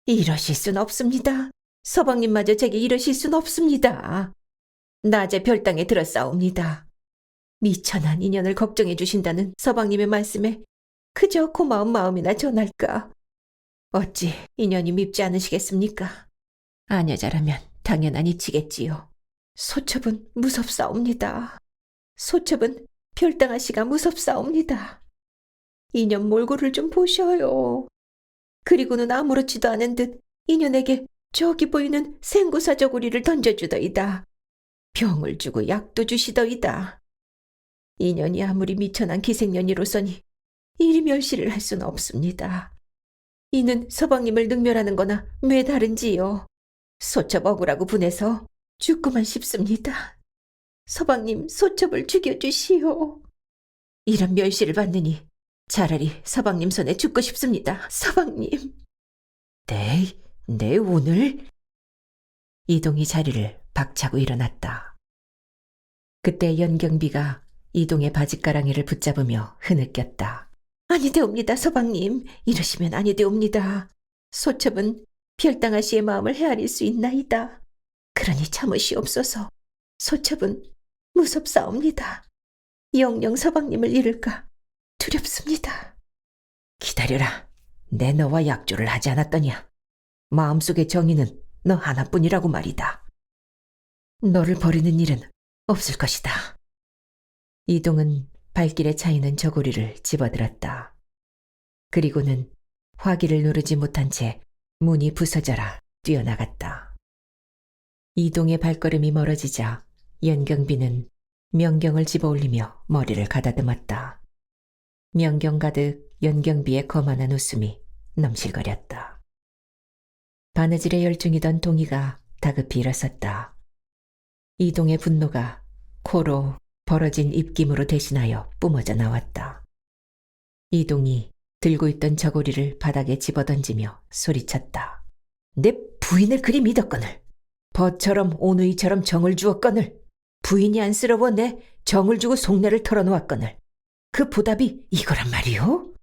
이러실 순 없습니다. 서방님마저 제게 이러실 순 없습니다. 낮에 별당에 들었사옵니다. 미천한 인연을 걱정해 주신다는 서방님의 말씀에 그저 고마운 마음이나 전할까. 어찌 인연이 밉지 않으시겠습니까? 아녀자라면 당연한 이치겠지요. 소첩은 무섭사옵니다. 소첩은 별당아씨가 무섭사옵니다. 인연 몰골을 좀 보셔요. 그리고는 아무렇지도 않은 듯 인연에게 저기 보이는 생구사 저고리를 던져주더이다. 병을 주고 약도 주시더이다. 인연이 아무리 미천한 기생년이로서니 이리 멸시를 할 수는 없습니다. 이는 서방님을 능멸하는 거나 매 다른지요. 소첩 억울하고 분해서 죽고만 싶습니다. 서방님 소첩을 죽여주시오. 이런 멸시를 받느니 차라리 서방님 손에 죽고 싶습니다. 서방님. 네 오늘? 이동이 자리를 박차고 일어났다. 그때 연경비가 이동의 바짓가랑이를 붙잡으며 흐느꼈다. 아니되옵니다, 서방님. 이러시면 아니되옵니다. 소첩은 별당아씨의 마음을 헤아릴 수 있나이다. 그러니 참으시옵소서. 소첩은 무섭사옵니다. 영영 서방님을 잃을까 두렵습니다. 기다려라. 내 너와 약조를 하지 않았더냐. 마음속의 정의는 너 하나뿐이라고 말이다. 너를 버리는 일은 없을 것이다. 이동은 발길에 차이는 저고리를 집어들었다. 그리고는 화기를 누르지 못한 채 문이 부서져라 뛰어나갔다. 이동의 발걸음이 멀어지자 연경비는 명경을 집어올리며 머리를 가다듬었다. 명경 가득 연경비의 거만한 웃음이 넘실거렸다. 바느질에 열중이던 동희가 다급히 일어섰다. 이동의 분노가 코로 벌어진 입김으로 대신하여 뿜어져 나왔다. 이동이 들고 있던 저고리를 바닥에 집어던지며 소리쳤다. 내 부인을 그리 믿었거늘. 벗처럼 오누이처럼 정을 주었거늘. 부인이 안쓰러워 내 정을 주고 속내를 털어놓았거늘. 그 보답이 이거란 말이오?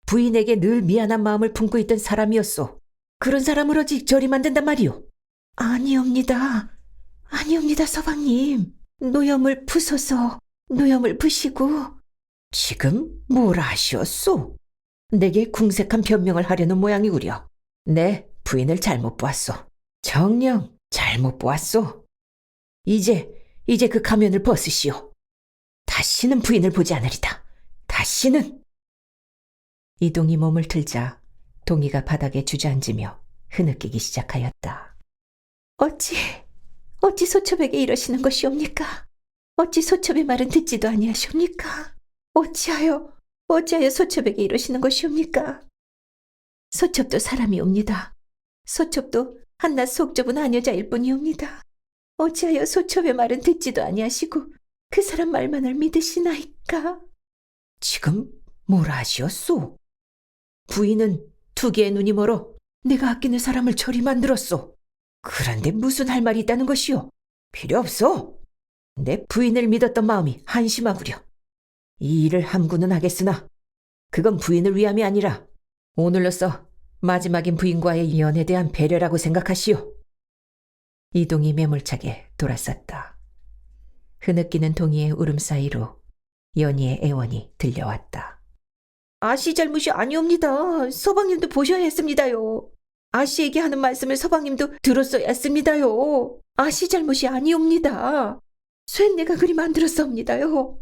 부인에게 늘 미안한 마음을 품고 있던 사람이었소. 그런 사람을 어찌 저리 만든단 말이오? 아니옵니다. 아니옵니다, 서방님. 노염을 부숴서 노염을 부시고. 지금 뭘 하시었소? 내게 궁색한 변명을 하려는 모양이구려. 내 부인을 잘못 보았소. 정녕 잘못 보았소. 이제 그 가면을 벗으시오. 다시는 부인을 보지 않으리다. 다시는. 이동이 몸을 틀자 동이가 바닥에 주저앉으며 흐느끼기 시작하였다. 어찌 소첩에게 이러시는 것이옵니까? 어찌 소첩의 말은 듣지도 아니하시옵니까? 어찌하여 소첩에게 이러시는 것이옵니까? 소첩도 사람이옵니다. 소첩도 한낱 속 좁은 아녀자일 뿐이옵니다. 어찌하여 소첩의 말은 듣지도 아니하시고 그 사람 말만을 믿으시나이까? 지금 뭐라 하시었소? 부인은 두 개의 눈이 멀어 내가 아끼는 사람을 저리 만들었소. 그런데 무슨 할 말이 있다는 것이오? 필요 없어. 내 부인을 믿었던 마음이 한심하구려. 이 일을 함구는 하겠으나 그건 부인을 위함이 아니라 오늘로써 마지막인 부인과의 연에 대한 배려라고 생각하시오. 이동이 매몰차게 돌아섰다. 흐느끼는 동이의 울음 사이로 연희의 애원이 들려왔다. 아씨 잘못이 아니옵니다. 서방님도 보셔야 했습니다요. 아씨에게 하는 말씀을 서방님도 들었어야 했습니다요. 아씨 잘못이 아니옵니다. 쇠 내가 그리 만들었사옵니다요.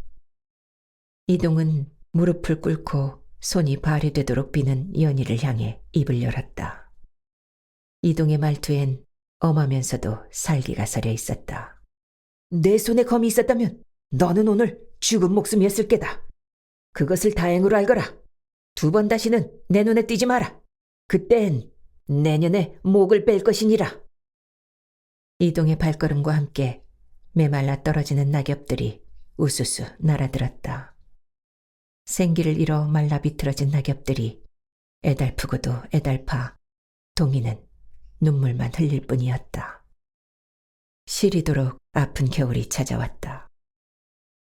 이동은 무릎을 꿇고 손이 발이 되도록 비는 연희를 향해 입을 열었다. 이동의 말투엔 엄하면서도 살기가 서려 있었다. 내 손에 검이 있었다면 너는 오늘 죽은 목숨이었을 게다. 그것을 다행으로 알거라. 두 번 다시는 내 눈에 띄지 마라. 그땐 내년에 목을 뺄 것이니라. 이동의 발걸음과 함께 메말라 떨어지는 낙엽들이 우수수 날아들었다. 생기를 잃어 말라 비틀어진 낙엽들이 애달프고도 애달파 동이는 눈물만 흘릴 뿐이었다. 시리도록 아픈 겨울이 찾아왔다.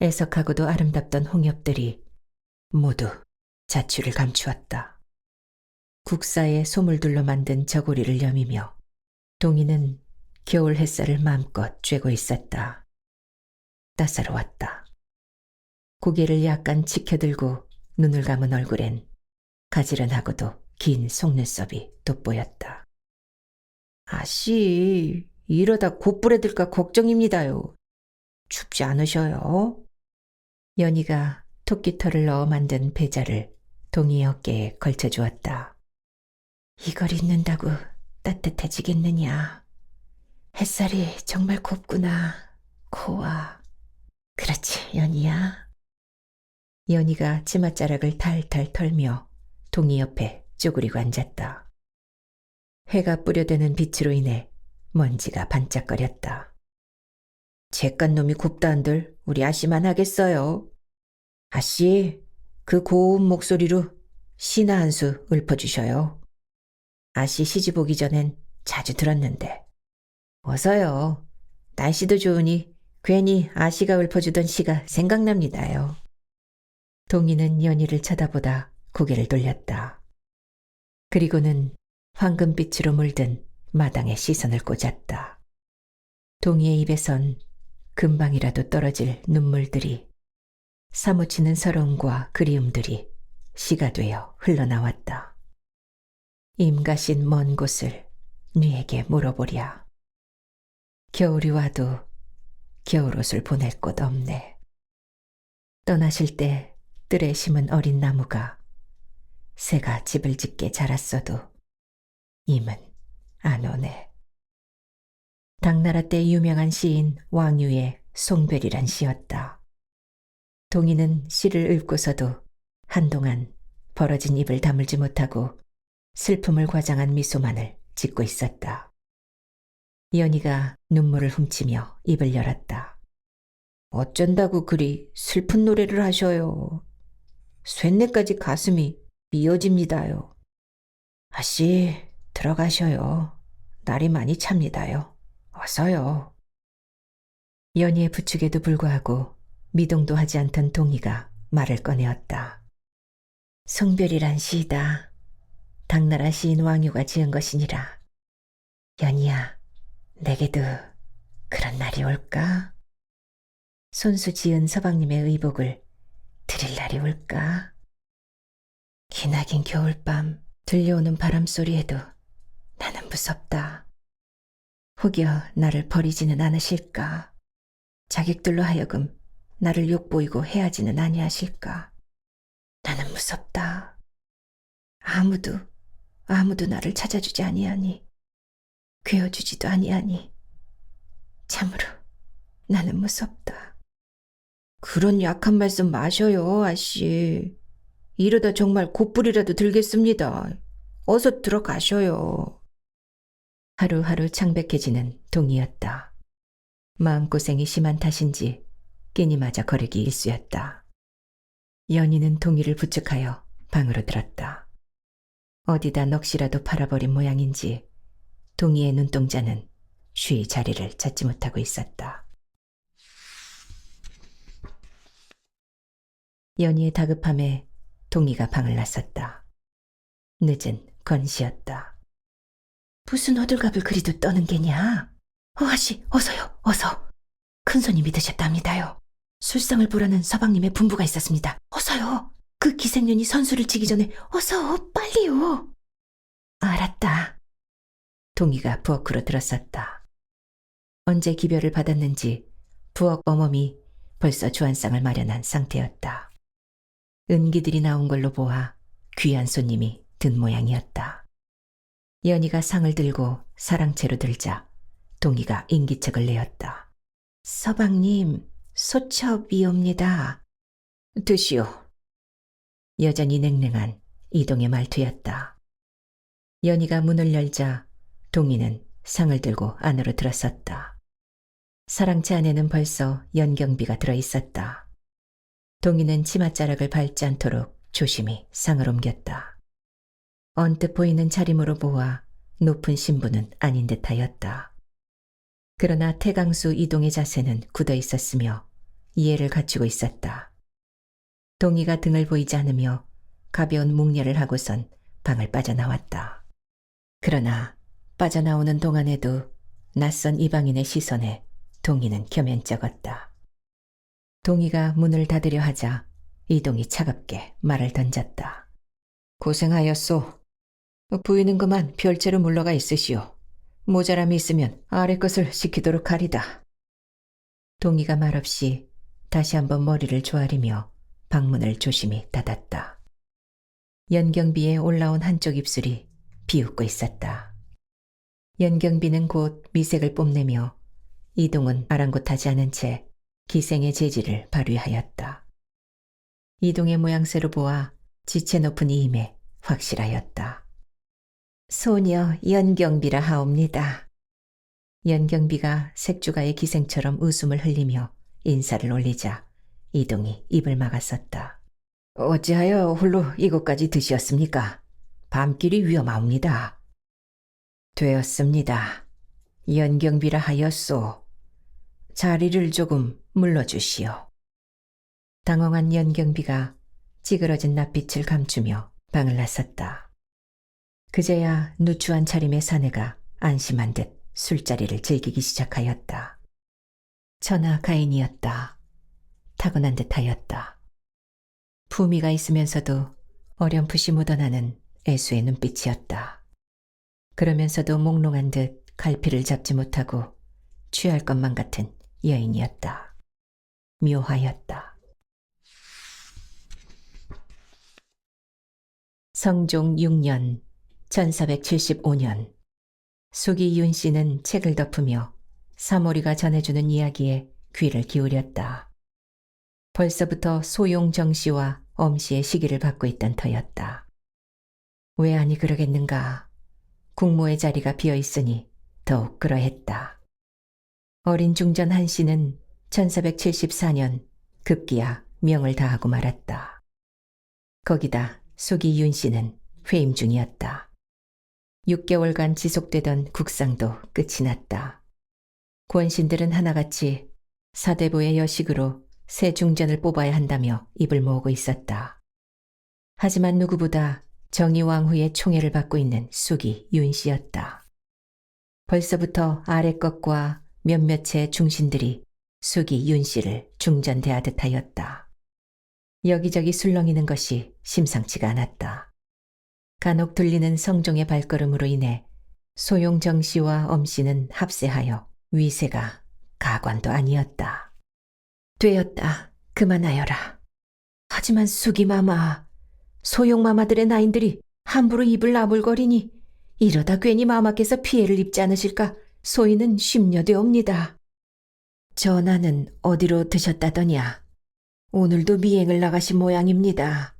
애석하고도 아름답던 홍엽들이 모두 자취를 감추었다. 국사에 소물들로 만든 저고리를 여미며 동이는 겨울 햇살을 마음껏 쬐고 있었다. 따사로웠다. 고개를 약간 치켜들고 눈을 감은 얼굴엔 가지런하고도 긴 속눈썹이 돋보였다. 아씨, 이러다 곧불에 들까 걱정입니다요. 춥지 않으셔요? 연희가 토끼털을 넣어 만든 배자를 동희 어깨에 걸쳐주었다. 이걸 입는다고 따뜻해지겠느냐. 햇살이 정말 곱구나. 고와. 그렇지, 연희야. 연희가 치맛자락을 탈탈 털며 동희 옆에 쪼그리고 앉았다. 해가 뿌려대는 빛으로 인해 먼지가 반짝거렸다. 쟤깐 놈이 곱다 한들 우리 아씨만 하겠어요. 아씨, 그 고운 목소리로 시나 한 수 읊어주셔요. 아씨 시집 오기 전엔 자주 들었는데. 어서요. 날씨도 좋으니 괜히 아씨가 읊어주던 시가 생각납니다요. 동희는 연희를 쳐다보다 고개를 돌렸다. 그리고는 황금빛으로 물든 마당에 시선을 꽂았다. 동희의 입에선 금방이라도 떨어질 눈물들이, 사무치는 서러움과 그리움들이 시가 되어 흘러나왔다. 임가신 먼 곳을 네에게 물어보랴. 겨울이 와도 겨울옷을 보낼 곳 없네. 떠나실 때 뜰에 심은 어린 나무가 새가 집을 짓게 자랐어도 임은 안 오네. 당나라 때 유명한 시인 왕유의 송별이란 시였다. 동희는 시를 읊고서도 한동안 벌어진 입을 다물지 못하고 슬픔을 과장한 미소만을 짓고 있었다. 연희가 눈물을 훔치며 입을 열었다. 어쩐다고 그리 슬픈 노래를 하셔요. 쇳내까지 가슴이 미어집니다요. 아씨, 들어가셔요. 날이 많이 찹니다요. 어서요. 연희의 부축에도 불구하고 미동도 하지 않던 동희가 말을 꺼내었다. 송별이란 시이다. 당나라 시인 왕유가 지은 것이니라. 연희야, 내게도 그런 날이 올까? 손수 지은 서방님의 의복을 드릴 날이 올까? 기나긴 겨울밤 들려오는 바람소리에도 나는 무섭다. 혹여 나를 버리지는 않으실까? 자객들로 하여금 나를 욕보이고 해하지는 아니하실까? 나는 무섭다. 아무도 나를 찾아주지 아니하니, 괴어주지도 아니하니, 참으로 나는 무섭다. 그런 약한 말씀 마셔요, 아씨. 이러다 정말 곧불이라도 들겠습니다. 어서 들어가셔요. 하루하루 창백해지는 동희였다. 마음고생이 심한 탓인지 끼니 맞아 거르기 일쑤였다. 연희는 동희를 부축하여 방으로 들었다. 어디다 넋이라도 팔아버린 모양인지 동희의 눈동자는 쉬이 자리를 찾지 못하고 있었다. 연희의 다급함에 동희가 방을 나섰다. 늦은 건시였다. 무슨 호들갑을 그리도 떠는 게냐? 아씨, 어서요, 어서. 큰손이 믿으셨답니다요. 술상을 보라는 서방님의 분부가 있었습니다. 어서요. 그 기생년이 선수를 치기 전에 어서 빨리요. 알았다. 동희가 부엌으로 들어섰다. 언제 기별을 받았는지 부엌 어멈이 벌써 주안상을 마련한 상태였다. 은기들이 나온 걸로 보아 귀한 손님이 든 모양이었다. 연희가 상을 들고 사랑채로 들자 동희가 인기척을 내었다. 서방님, 소첩이옵니다. 드시오. 여전히 냉랭한 이동의 말투였다. 연희가 문을 열자 동희는 상을 들고 안으로 들어섰다. 사랑채 안에는 벌써 연경비가 들어있었다. 동희는 치맛자락을 밟지 않도록 조심히 상을 옮겼다. 언뜻 보이는 차림으로 보아 높은 신부는 아닌 듯하였다. 그러나 태강수 이동의 자세는 굳어 있었으며 이해를 갖추고 있었다. 동희가 등을 보이지 않으며 가벼운 묵려를 하고선 방을 빠져나왔다. 그러나 빠져나오는 동안에도 낯선 이방인의 시선에 동희는 겸연쩍었다. 동희가 문을 닫으려 하자 이동이 차갑게 말을 던졌다. 고생하였소. 부인은 그만 별채로 물러가 있으시오. 모자람이 있으면 아래 것을 시키도록 하리다. 동희가 말없이 다시 한번 머리를 조아리며 방문을 조심히 닫았다. 연경비에 올라온 한쪽 입술이 비웃고 있었다. 연경비는 곧 미색을 뽐내며 이동은 아랑곳하지 않은 채 기생의 재질을 발휘하였다. 이동의 모양새로 보아 지체 높은 이임에 확실하였다. 소녀 연경비라 하옵니다. 연경비가 색주가의 기생처럼 웃음을 흘리며 인사를 올리자 이동이 입을 막았었다. 어찌하여 홀로 이곳까지 드시었습니까? 밤길이 위험하옵니다. 되었습니다. 연경비라 하였소. 자리를 조금 물러주시오. 당황한 연경비가 찌그러진 낯빛을 감추며 방을 나섰다. 그제야 누추한 차림의 사내가 안심한 듯 술자리를 즐기기 시작하였다. 천하 가인이었다. 타고난 듯하였다. 품위가 있으면서도 어렴풋이 묻어나는 애수의 눈빛이었다. 그러면서도 몽롱한 듯 갈피를 잡지 못하고 취할 것만 같은 여인이었다. 묘하였다. 성종 6년 1475년 숙이 윤 씨는 책을 덮으며 사모리가 전해주는 이야기에 귀를 기울였다. 벌써부터 소용 정 씨와 엄 씨의 시기를 받고 있던 터였다. 왜 아니 그러겠는가. 국모의 자리가 비어있으니 더욱 그러했다. 어린 중전 한 씨는 1474년 급기야 명을 다하고 말았다. 거기다 숙이 윤 씨는 회임 중이었다. 6개월간 지속되던 국상도 끝이 났다. 권신들은 하나같이 사대부의 여식으로 새 중전을 뽑아야 한다며 입을 모으고 있었다. 하지만 누구보다 정의왕후의 총애를 받고 있는 숙이 윤 씨였다. 벌써부터 아래 것과 몇몇의 중신들이 숙이 윤 씨를 중전대하듯 하였다. 여기저기 술렁이는 것이 심상치가 않았다. 간혹 들리는 성종의 발걸음으로 인해 소용 정 씨와 엄 씨는 합세하여 위세가 가관도 아니었다. 되었다. 그만하여라. 하지만 숙이마마, 소용마마들의 나인들이 함부로 입을 나불거리니 이러다 괜히 마마께서 피해를 입지 않으실까 소인은 심려되옵니다. 전하는 어디로 드셨다더냐? 오늘도 미행을 나가신 모양입니다.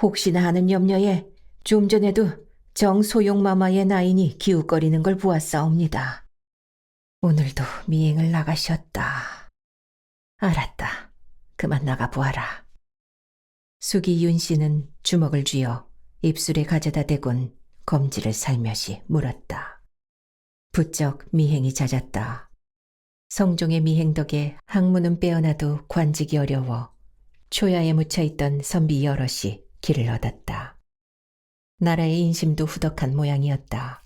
혹시나 하는 염려에 좀 전에도 정소용마마의 나인이 기웃거리는 걸 보았사옵니다. 오늘도 미행을 나가셨다. 알았다. 그만 나가보아라. 숙이 윤 씨는 주먹을 쥐어 입술에 가져다 대곤 검지를 살며시 물었다. 부쩍 미행이 잦았다. 성종의 미행 덕에 학문은 빼어나도 관직이 어려워 초야에 묻혀있던 선비 여럿이 길을 얻었다. 나라의 인심도 후덕한 모양이었다.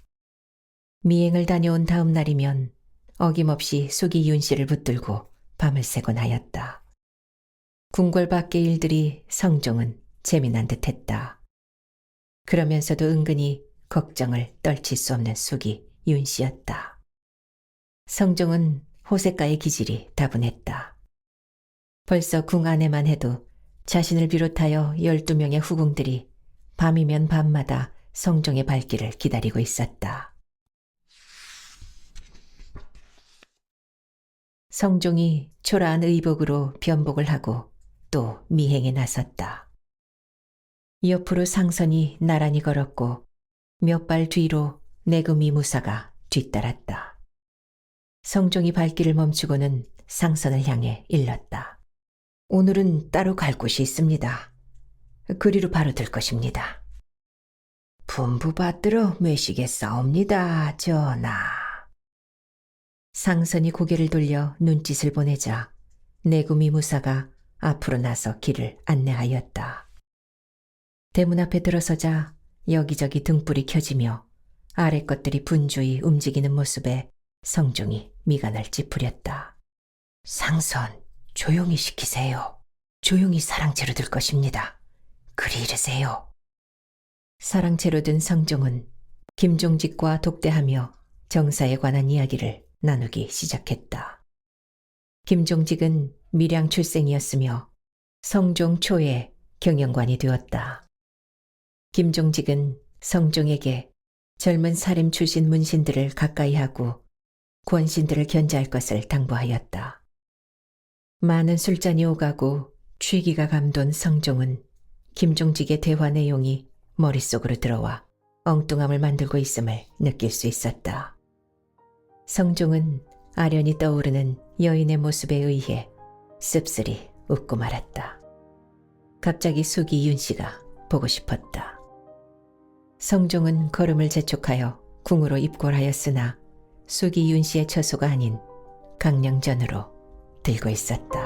미행을 다녀온 다음 날이면 어김없이 숙이 윤 씨를 붙들고 밤을 새곤 하였다. 궁궐 밖의 일들이 성종은 재미난 듯했다. 그러면서도 은근히 걱정을 떨칠 수 없는 숙이 윤 씨였다. 성종은 호색가의 기질이 다분했다. 벌써 궁 안에만 해도 자신을 비롯하여 12명의 후궁들이 밤이면 밤마다 성종의 발길을 기다리고 있었다. 성종이 초라한 의복으로 변복을 하고 또 미행에 나섰다. 옆으로 상선이 나란히 걸었고 몇 발 뒤로 내금이 무사가 뒤따랐다. 성종이 발길을 멈추고는 상선을 향해 일렀다. 오늘은 따로 갈 곳이 있습니다. 그리로 바로 들 것입니다. 분부 받들어 매시겠사옵니다, 전하. 상선이 고개를 돌려 눈짓을 보내자 내구미 무사가 앞으로 나서 길을 안내하였다. 대문 앞에 들어서자 여기저기 등불이 켜지며 아래 것들이 분주히 움직이는 모습에 성종이 미간을 찌푸렸다. 상선, 조용히 시키세요. 조용히 사랑채로 들 것입니다. 그리 이르세요. 사랑채로 든 성종은 김종직과 독대하며 정사에 관한 이야기를 나누기 시작했다. 김종직은 밀양 출생이었으며 성종 초에 경영관이 되었다. 김종직은 성종에게 젊은 사림 출신 문신들을 가까이 하고 권신들을 견제할 것을 당부하였다. 많은 술잔이 오가고 취기가 감돈 성종은 김종직의 대화 내용이 머릿속으로 들어와 엉뚱함을 만들고 있음을 느낄 수 있었다. 성종은 아련히 떠오르는 여인의 모습에 의해 씁쓸히 웃고 말았다. 갑자기 숙이 윤씨가 보고 싶었다. 성종은 걸음을 재촉하여 궁으로 입골하였으나 숙이 윤씨의 처소가 아닌 강령전으로 들고 있었다.